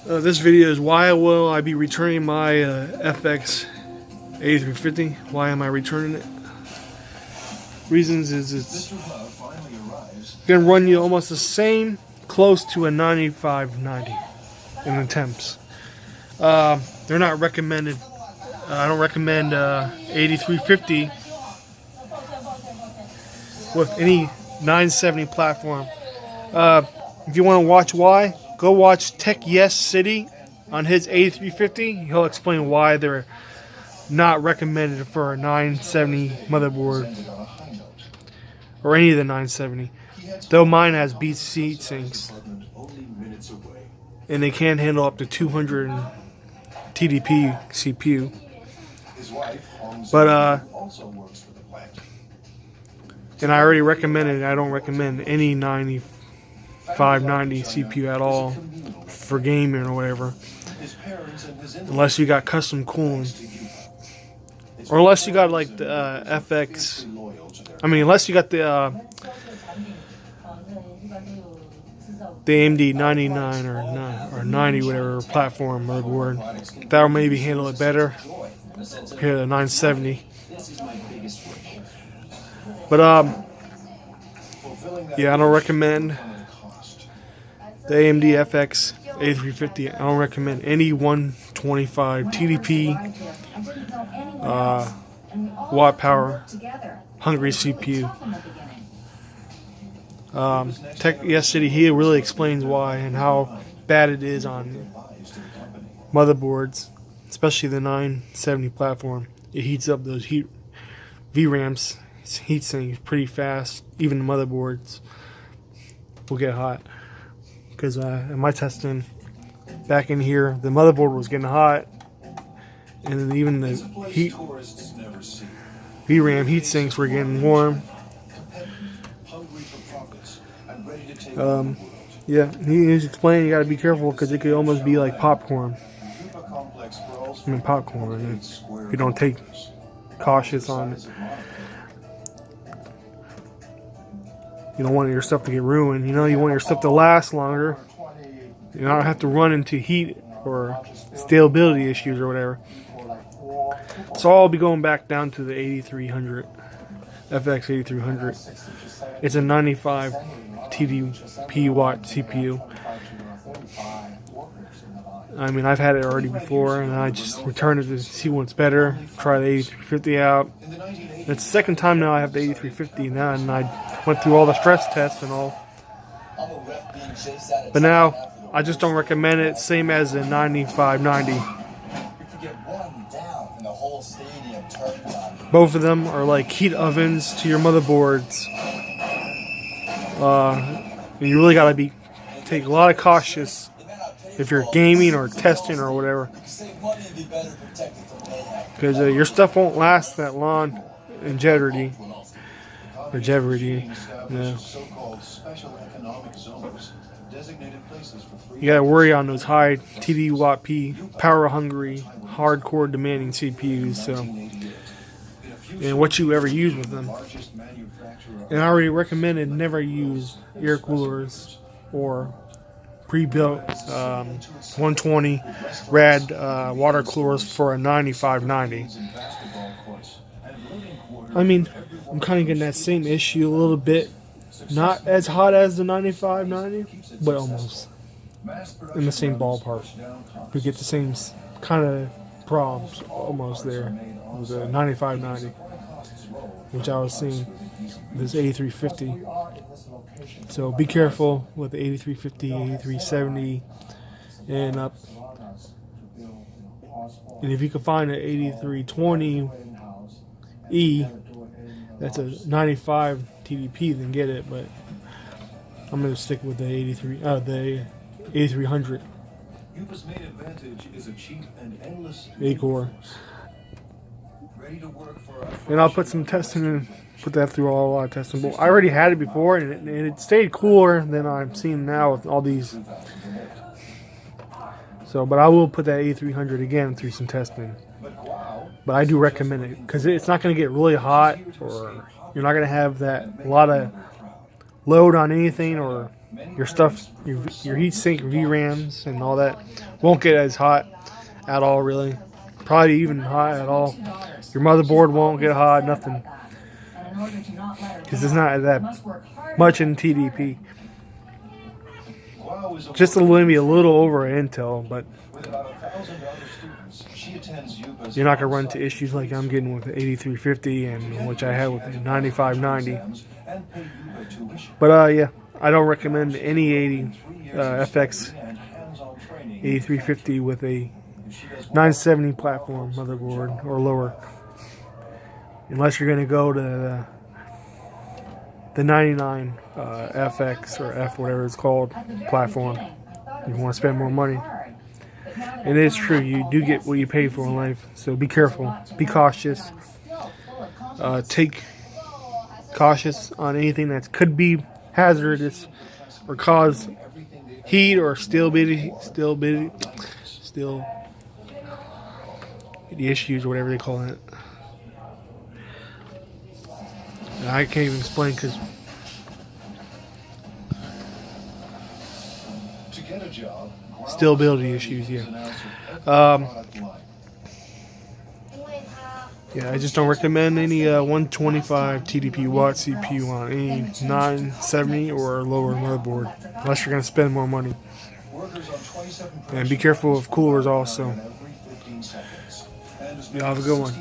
This video is why will I be returning my FX 8350? Why am I returning it? Reasons is it's going to run you almost the same, close to a 9590 in the temps. They're not recommended. I don't recommend 8350 with any 970 platform. If you want to watch why, go watch Tech Yes City on his 8350. He'll explain why they're not recommended for a 970 motherboard or any of the 970. Though mine has Beats seat sinks and they can handle up to 200 TDP CPU. But and I already recommended. I don't recommend any 9590 CPU at all for gaming or whatever, unless you got custom cooling, or unless you got like the FX. I mean, unless you got the AMD 99 or 90 whatever platform motherboard. That'll maybe handle it better. Here, the 970. But yeah, I don't recommend the AMD FX 8350. I don't recommend any 125 TDP watt power hungry CPU. Tech Yes City, he really explains why and how bad it is on motherboards, especially the 970 platform. It heats up those VRAMs. Heat sinks pretty fast. Even the motherboards will get hot. Because in my testing back in here, the motherboard was getting hot, and then even the VRAM heat sinks were getting warm. Yeah, he's explaining you got to be careful because it could almost be like popcorn. I mean popcorn if you don't take cautious on it. You don't want your stuff to get ruined. You know, you want your stuff to last longer. You don't have to run into heat or stability issues or whatever. So I'll be going back down to the 8300, FX 8300. It's a 95 TDP watt CPU. I mean, I've had it already before, and I just returned it to see what's better. Try the 8350 out. It's the second time now I have the 8350 now, and I went through all the stress tests and all. But now, I just don't recommend it. Same as the 9590. Both of them are like heat ovens to your motherboards. You really gotta take a lot of cautious if you're gaming or testing or whatever, because your stuff won't last that long in jeopardy. Yeah. You gotta worry on those high TDP power hungry, hardcore demanding CPUs. So, and what you ever use with them. And I already recommended never use air coolers or pre-built 120 rad water coolers for a 9590. I mean, I'm kind of getting that same issue a little bit. Not as hot as the 9590, but almost in the same ballpark. We get the same kind of problems almost there with the 9590, which I was seeing this 8350. So be careful with the 8350, 8370 and up. And if you can find an 8320E that's a 95 TDP, then get it. But I'm gonna stick with the 8300 A-core. And I'll put some testing in. Put that through a lot of testing. But I already had it before, and it stayed cooler than I'm seeing now with all these. So, but I will put that A300 again through some testing. But I do recommend it because it's not going to get really hot, or you're not going to have that lot of load on anything, or your stuff, your heat sink, VRAMs, and all that won't get as hot at all, really. Probably even hot at all. Your motherboard won't get hot, nothing. Because it's not that much in TDP. Just maybe a little over Intel, but you're not going to run into issues like I'm getting with the 8350 and which I had with the 9590. But yeah, I don't recommend any 80 FX 8350 with a 970 platform motherboard or lower, unless you're going to go to the 99 FX or F, whatever it's called, platform. You want to spend more money. It is true, you do get what you pay for in life, so be careful, be cautious, take cautious on anything that could be hazardous or cause heat or still the issues or whatever they call it. I can't even explain because stability issues, yeah. Yeah, I just don't recommend any 125 TDP watt CPU on any 970 or lower motherboard unless you're going to spend more money. And be careful of coolers also. Y'all have a good one.